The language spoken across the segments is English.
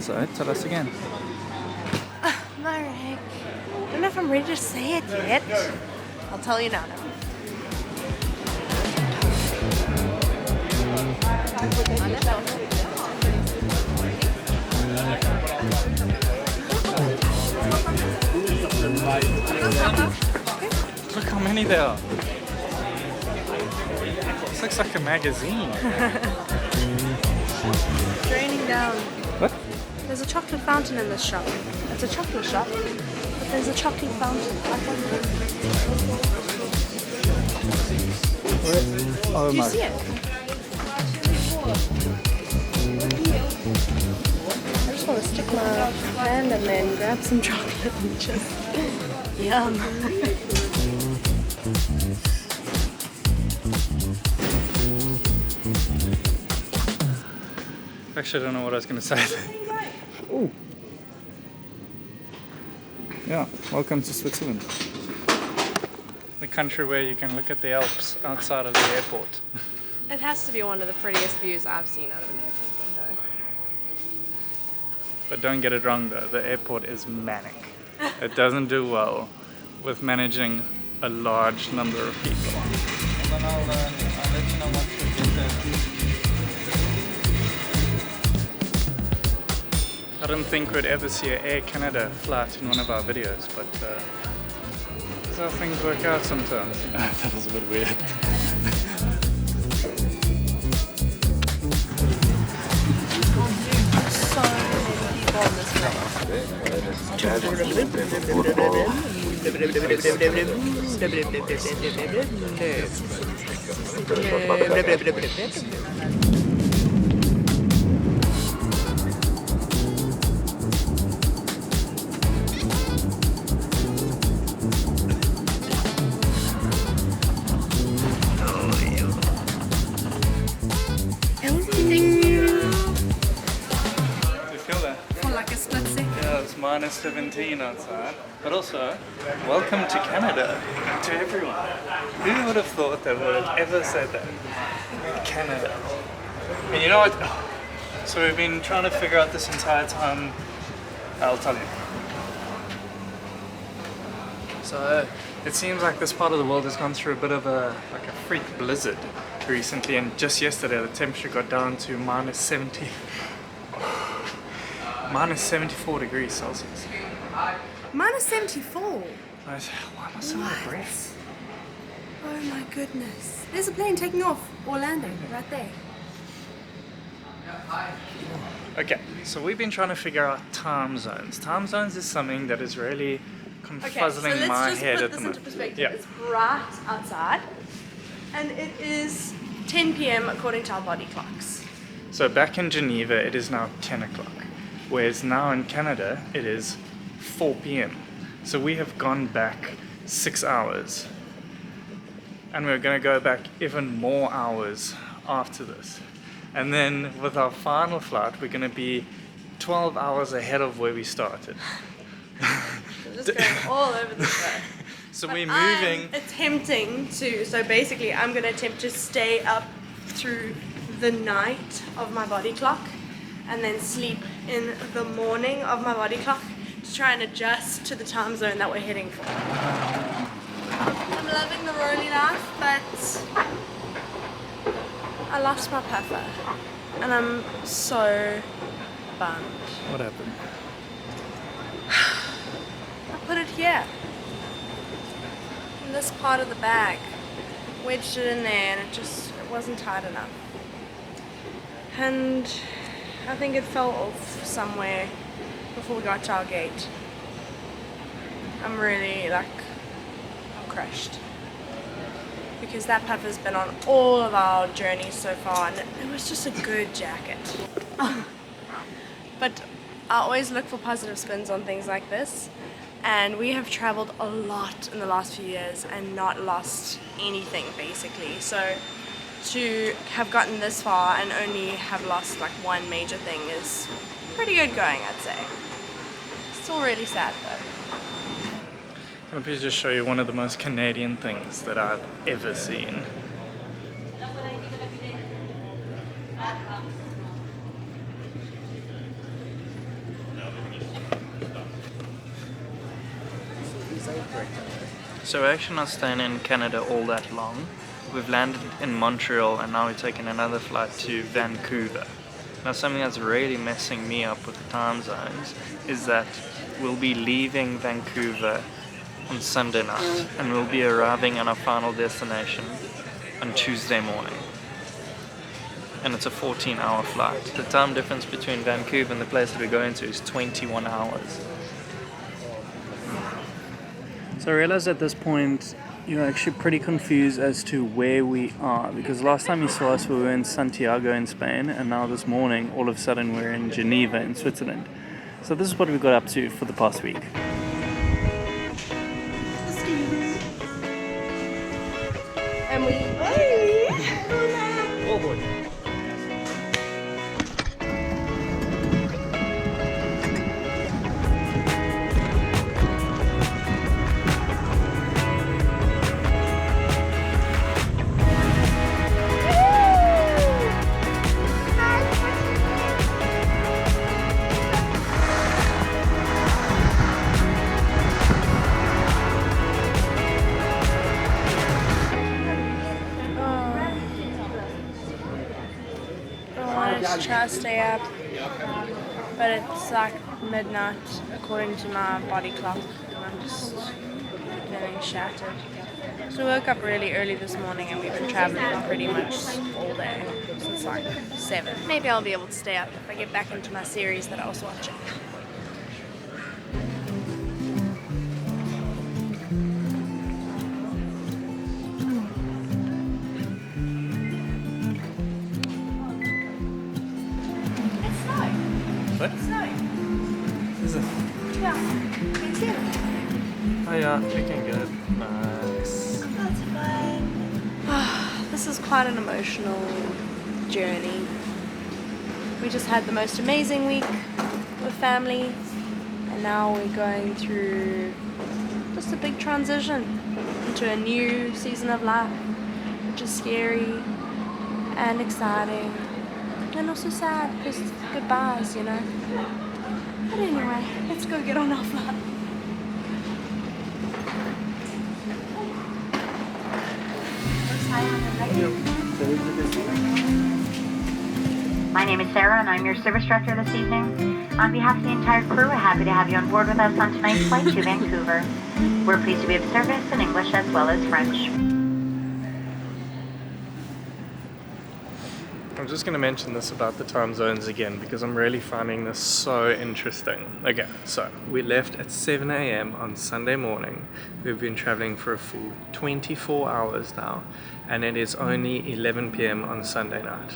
So, tell us again. Marek, I don't know if I'm ready to say it yet. I'll tell you now. Look how many there are. This looks like a magazine. Draining down. What? There's a chocolate fountain in this shop. It's a chocolate shop, but there's a chocolate fountain. Oh Do you my. see it? I just want to stick my hand and then grab some chocolate and just yum. Actually, I don't know what I was going to say. Ooh. Yeah, welcome to Switzerland. The country where you can look at the Alps outside of the airport. It has to be one of the prettiest views I've seen out of an airport window. But don't get it wrong though, the airport is manic. It doesn't do well with managing a large number of people. And then I'll let you know once we get there. I didn't think we'd ever see an Air Canada flight in one of our videos, but that's how things work out sometimes. That was a bit weird. So many people on this It's minus 17 outside, but also, welcome to Canada, to everyone. Who would have thought that would have ever said that? Canada. And you know what? So we've been trying to figure out this entire time. I'll tell you. So it seems like this part of the world has gone through a bit of a freak blizzard recently, and just yesterday the temperature got down to minus 74 degrees Celsius. Minus 74? Why am I so out of breath? Oh my goodness. There's a plane taking off. Orlando, right there. Okay, so we've been trying to figure out time zones. Time zones is something that is really confuzzling my head at the moment. Into perspective. Yeah. It's bright outside, and it is 10 p.m. according to our body clocks. So back in Geneva, it is now 10 o'clock. Whereas now in Canada, it is 4 p.m. So we have gone back 6 hours. And we're going to go back even more hours after this. And then with our final flight, we're going to be 12 hours ahead of where we started. We're just going all over the show. So But we're moving. I'm attempting to, so basically I'm going to attempt to stay up through the night of my body clock and then sleep in the morning of my body clock to try and adjust to the time zone that we're heading for. I'm loving the rolling life, but I lost my puffer and I'm so bummed. What happened? I put it here, in this part of the bag, wedged it in there, and it wasn't tight enough. And I think it fell off somewhere before we got to our gate. I'm really I'm crushed. Because that puffer's been on all of our journeys so far, and it was just a good jacket. But I always look for positive spins on things like this, and we have traveled a lot in the last few years and not lost anything basically. So to have gotten this far and only have lost one major thing is pretty good going, I'd say. Still really sad though. Can I please just show you one of the most Canadian things that I've ever seen? So we're actually not staying in Canada all that long. We've landed in Montreal and now we're taking another flight to Vancouver. Now something that's really messing me up with the time zones is that we'll be leaving Vancouver on Sunday night and we'll be arriving at our final destination on Tuesday morning. And it's a 14-hour flight. The time difference between Vancouver and the place that we're going to is 21 hours. So I realized at this point you're actually pretty confused as to where we are, because last time you saw us we were in Santiago in Spain, and now this morning all of a sudden we're in Geneva in Switzerland. So this is what we got up to for the past week. And we... Oh boy. Try to stay up, but it's like midnight according to my body clock, and I'm just feeling shattered. So we woke up really early this morning and we've been traveling pretty much all day since like 7. Maybe I'll be able to stay up if I get back into my series that I was watching. What? It's snowing. Is it? Yeah. Can you see it? Oh yeah, looking good. Nice. That's fine. This is quite an emotional journey. We just had the most amazing week with family, and now we're going through just a big transition into a new season of life, which is scary and exciting. And also sad because goodbyes, you know. But anyway, let's go get on our flight. My name is Sarah and I'm your service director this evening. On behalf of the entire crew, we're happy to have you on board with us on tonight's flight to Vancouver. We're pleased to be of service in English as well as French. I'm just going to mention this about the time zones again because I'm really finding this so interesting. Okay, so we left at 7 a.m. on Sunday morning. We've been traveling for a full 24 hours now, and it is only 11 p.m. on Sunday night.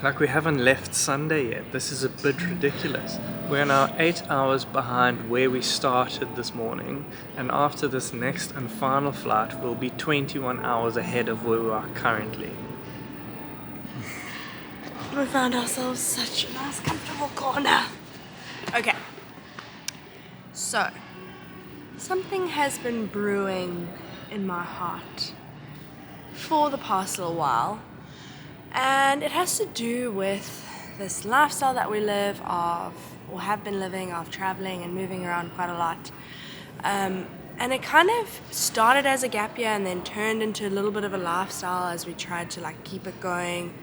Like, we haven't left Sunday yet. This is a bit ridiculous. We're now 8 hours behind where we started this morning, and after this next and final flight, we'll be 21 hours ahead of where we are currently. We found ourselves such a nice comfortable corner. Okay, so something has been brewing in my heart for the past little while, and it has to do with this lifestyle that we live of, or have been living, of traveling and moving around quite a lot. And it kind of started as a gap year and then turned into a little bit of a lifestyle as we tried to like keep it going.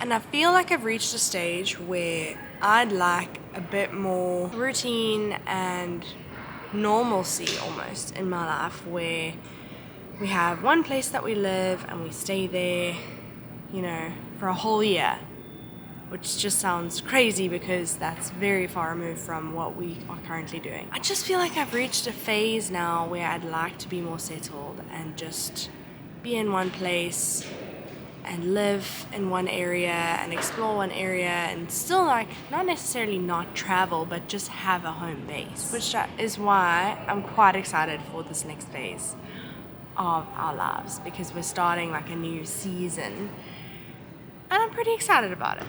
And I feel like I've reached a stage where I'd like a bit more routine and normalcy almost in my life, where we have one place that we live and we stay there, you know, for a whole year, which just sounds crazy because that's very far removed from what we are currently doing. I just feel like I've reached a phase now where I'd like to be more settled and just be in one place and live in one area and explore one area and still like not necessarily not travel but just have a home base, which is why I'm quite excited for this next phase of our lives, because we're starting like a new season and I'm pretty excited about it.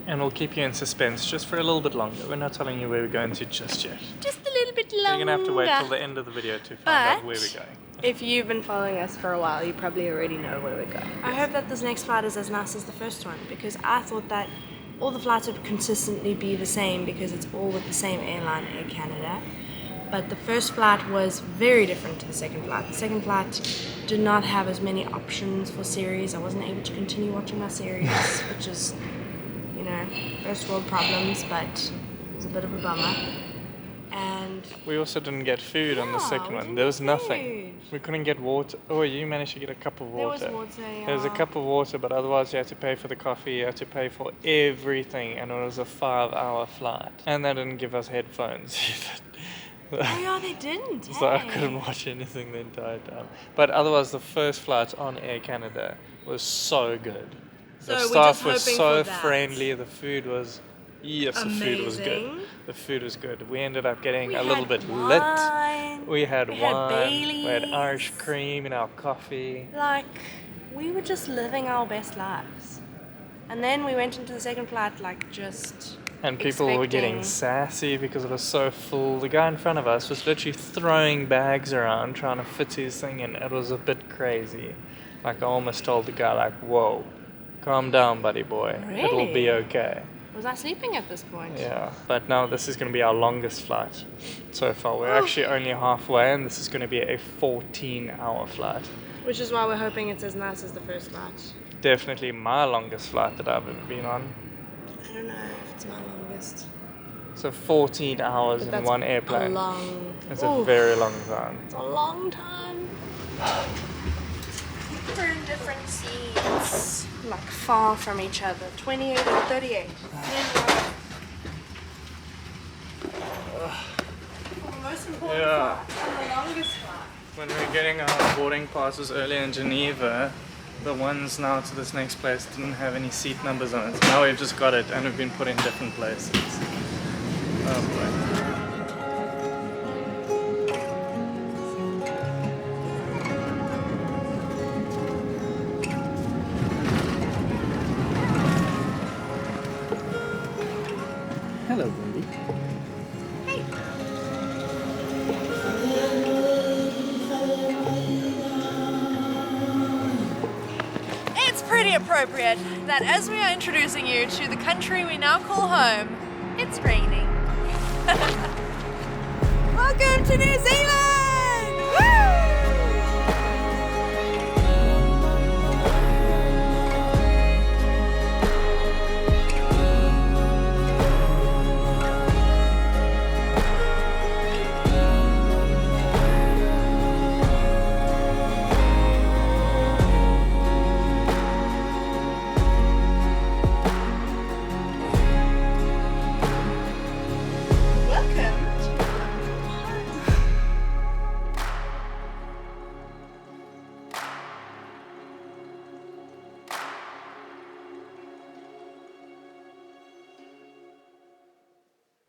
And we'll keep you in suspense just for a little bit longer. We're not telling you where we're going to just yet. Just a little bit longer. You're going to have to wait till the end of the video to find out where we're going. If you've been following us for a while, you probably already know where we're going. I hope that this next flight is as nice as the first one, because I thought that all the flights would consistently be the same because it's all with the same airline, Air Canada. But the first flight was very different to the second flight. The second flight did not have as many options for series. I wasn't able to continue watching my series, which is, you know, first world problems, but it was a bit of a bummer. And we also didn't get food on the Yeah, second we one. didn't There get was nothing. food. We couldn't get water. Oh, you managed to get a cup of there was water. water, There was a yeah. cup of water, but otherwise you had to pay for the coffee, you had to pay for everything, and it was a 5-hour flight. And they didn't give us headphones either. Oh yeah, they didn't. So I hey. couldn't watch anything the entire time. But otherwise, the first flight on Air Canada was so good. So The we're staff just was hoping so for that. friendly. The food was, yes, the food was good. Amazing. The food was good. We ended up getting We a little had bit wine. lit. We had wine. Baileys. We had Irish cream in our coffee. Like, we were just living our best lives. And then we went into the second flight, like, just And people were getting expecting- sassy because it was so full. The guy in front of us was literally throwing bags around trying to fit his thing in. It was a bit crazy. Like, I almost told the guy, like, whoa, calm down, buddy boy. It'll be Really? okay. Was I sleeping at this point? Yeah, but now this is going to be our longest flight so far. We're actually only halfway, and this is going to be a 14-hour flight. Which is why we're hoping it's as nice as the first flight. Definitely my longest flight that I've ever been on. I don't know if it's my longest. So 14 hours But in that's one a airplane. long... It's a Oof. very long time. It's a long time. We're in different seats. Like far from each other. 28 or 38. The most important Yeah. flight and the longest flight. When we were getting our boarding passes earlier in Geneva, the ones now to this next place didn't have any seat numbers on it. Now we've just got it and we've been put in different places. Oh boy. Hello, Wendy. It's pretty appropriate that as we are introducing you to the country we now call home, it's raining. Welcome to New Zealand!